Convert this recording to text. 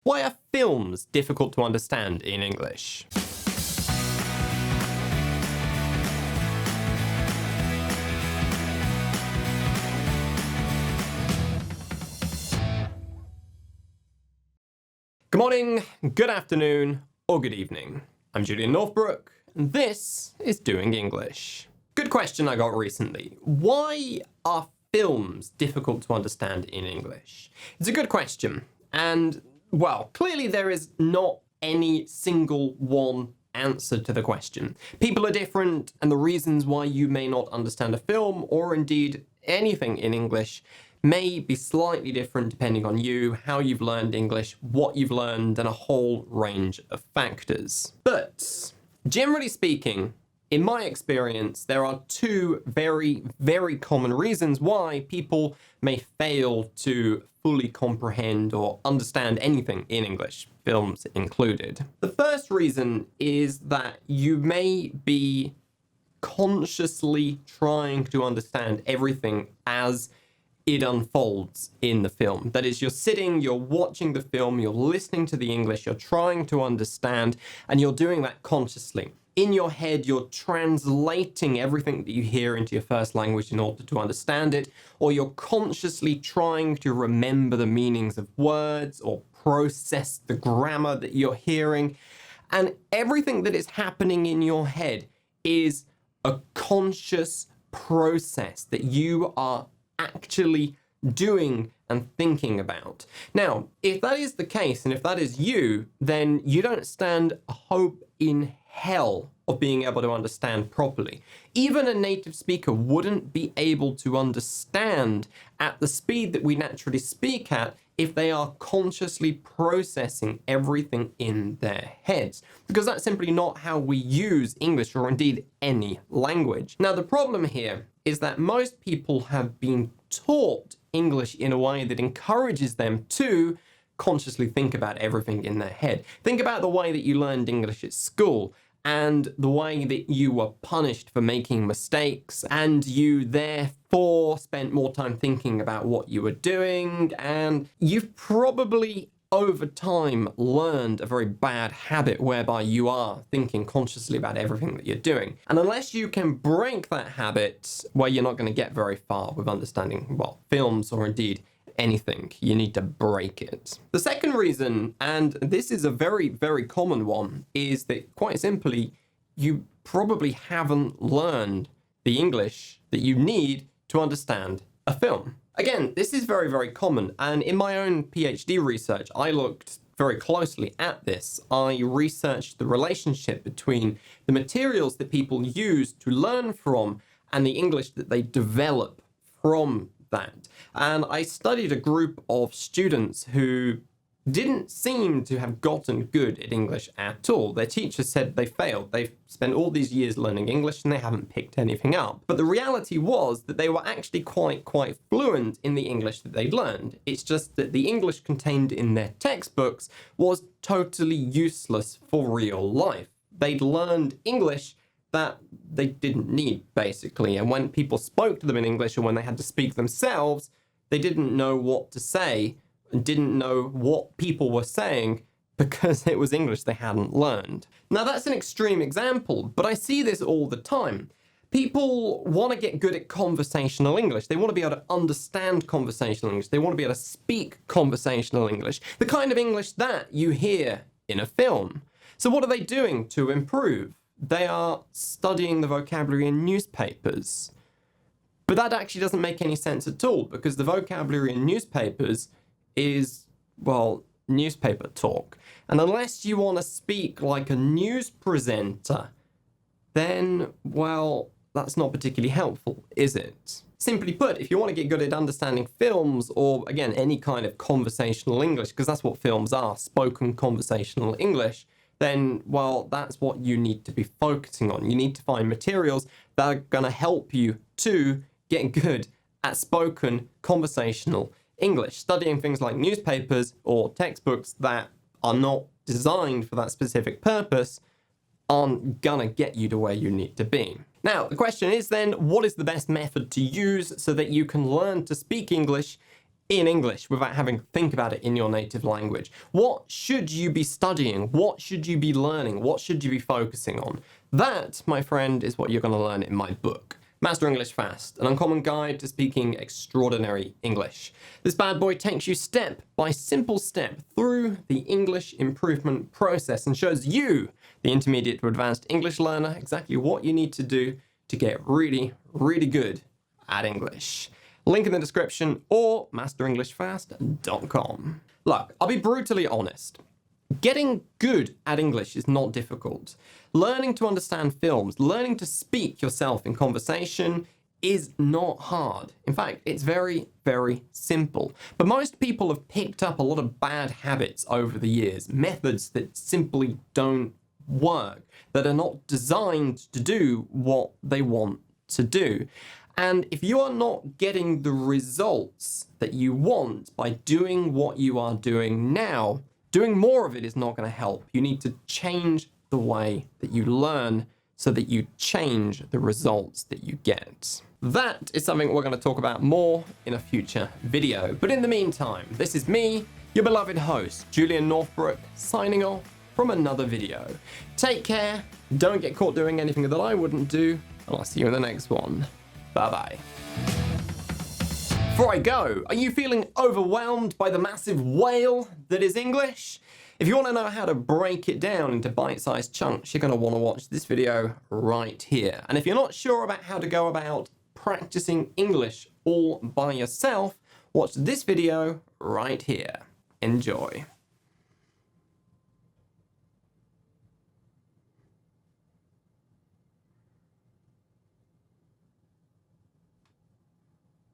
Why are films difficult to understand in English? Good morning, good afternoon, or good evening. I'm Julian Northbrook, and this is Doing English. Good question I got recently. Why are films difficult to understand in English? It's a good question, and well, clearly there is not any single one answer to the question. People are different, and the reasons why you may not understand a film, or indeed anything in English, may be slightly different depending on you, how you've learned English, what you've learned, and a whole range of factors. But generally speaking, in my experience, there are two very, very common reasons why people may fail to fully comprehend or understand anything in English, films included. The first reason is that you may be consciously trying to understand everything as it unfolds in the film. That is, you're sitting, you're watching the film, you're listening to the English, you're trying to understand, and you're doing that consciously. In your head, you're translating everything that you hear into your first language in order to understand it, or you're consciously trying to remember the meanings of words or process the grammar that you're hearing. And everything that is happening in your head is a conscious process that you are actually doing and thinking about. Now, if that is the case, and if that is you, then you don't stand a hope in hell of being able to understand properly. Even a native speaker wouldn't be able to understand at the speed that we naturally speak at if they are consciously processing everything in their heads, because that's simply not how we use English or indeed any language. Now, the problem here is that most people have been taught English in a way that encourages them to consciously think about everything in their head. Think about the way that you learned English at school and the way that you were punished for making mistakes, and you therefore spent more time thinking about what you were doing, and you've probably over time learned a very bad habit whereby you are thinking consciously about everything that you're doing. And unless you can break that habit, well, you're not going to get very far with understanding, well, films or indeed anything. You need to break it. The second reason, and this is a very, very common one, is that quite simply, you probably haven't learned the English that you need to understand a film. Again, this is very, very common, and in my own PhD research, I looked very closely at this. I researched the relationship between the materials that people use to learn from and the English that they develop from that. And I studied a group of students who didn't seem to have gotten good at English at all. Their teachers said they failed. They've spent all these years learning English and they haven't picked anything up. But the reality was that they were actually quite fluent in the English that they'd learned. It's just that the English contained in their textbooks was totally useless for real life. They'd learned English that they didn't need, basically. And when people spoke to them in English or when they had to speak themselves, they didn't know what to say and didn't know what people were saying because it was English they hadn't learned. Now, that's an extreme example, but I see this all the time. People want to get good at conversational English. They want to be able to understand conversational English. They want to be able to speak conversational English, the kind of English that you hear in a film. So what are they doing to improve? They are studying the vocabulary in newspapers. But that actually doesn't make any sense at all, because the vocabulary in newspapers is, well, newspaper talk. And unless you want to speak like a news presenter, then, well, that's not particularly helpful, is it? Simply put, if you want to get good at understanding films or, again, any kind of conversational English, because that's what films are, spoken conversational English, then, well, that's what you need to be focusing on. You need to find materials that are going to help you to get good at spoken conversational English. Studying things like newspapers or textbooks that are not designed for that specific purpose aren't gonna get you to where you need to be. Now, the question is then, what is the best method to use so that you can learn to speak English in English without having to think about it in your native language? What should you be studying? What should you be learning? What should you be focusing on? That, my friend, is what you're going to learn in my book, Master English Fast, an uncommon guide to speaking extraordinary English. This bad boy takes you step by simple step through the English improvement process and shows you, the intermediate to advanced English learner, exactly what you need to do to get really, really good at English. Link in the description or masterenglishfast.com. Look, I'll be brutally honest. Getting good at English is not difficult. Learning to understand films, learning to speak yourself in conversation is not hard. In fact, it's very, very simple. But most people have picked up a lot of bad habits over the years, methods that simply don't work, that are not designed to do what they want to do. And if you are not getting the results that you want by doing what you are doing now, doing more of it is not going to help. You need to change the way that you learn so that you change the results that you get. That is something we're going to talk about more in a future video. But in the meantime, this is me, your beloved host, Julian Northbrook, signing off from another video. Take care, don't get caught doing anything that I wouldn't do, and I'll see you in the next one. Bye-bye. Before I go, are you feeling overwhelmed by the massive whale that is English? If you want to know how to break it down into bite-sized chunks, you're going to want to watch this video right here. And if you're not sure about how to go about practicing English all by yourself, watch this video right here. Enjoy.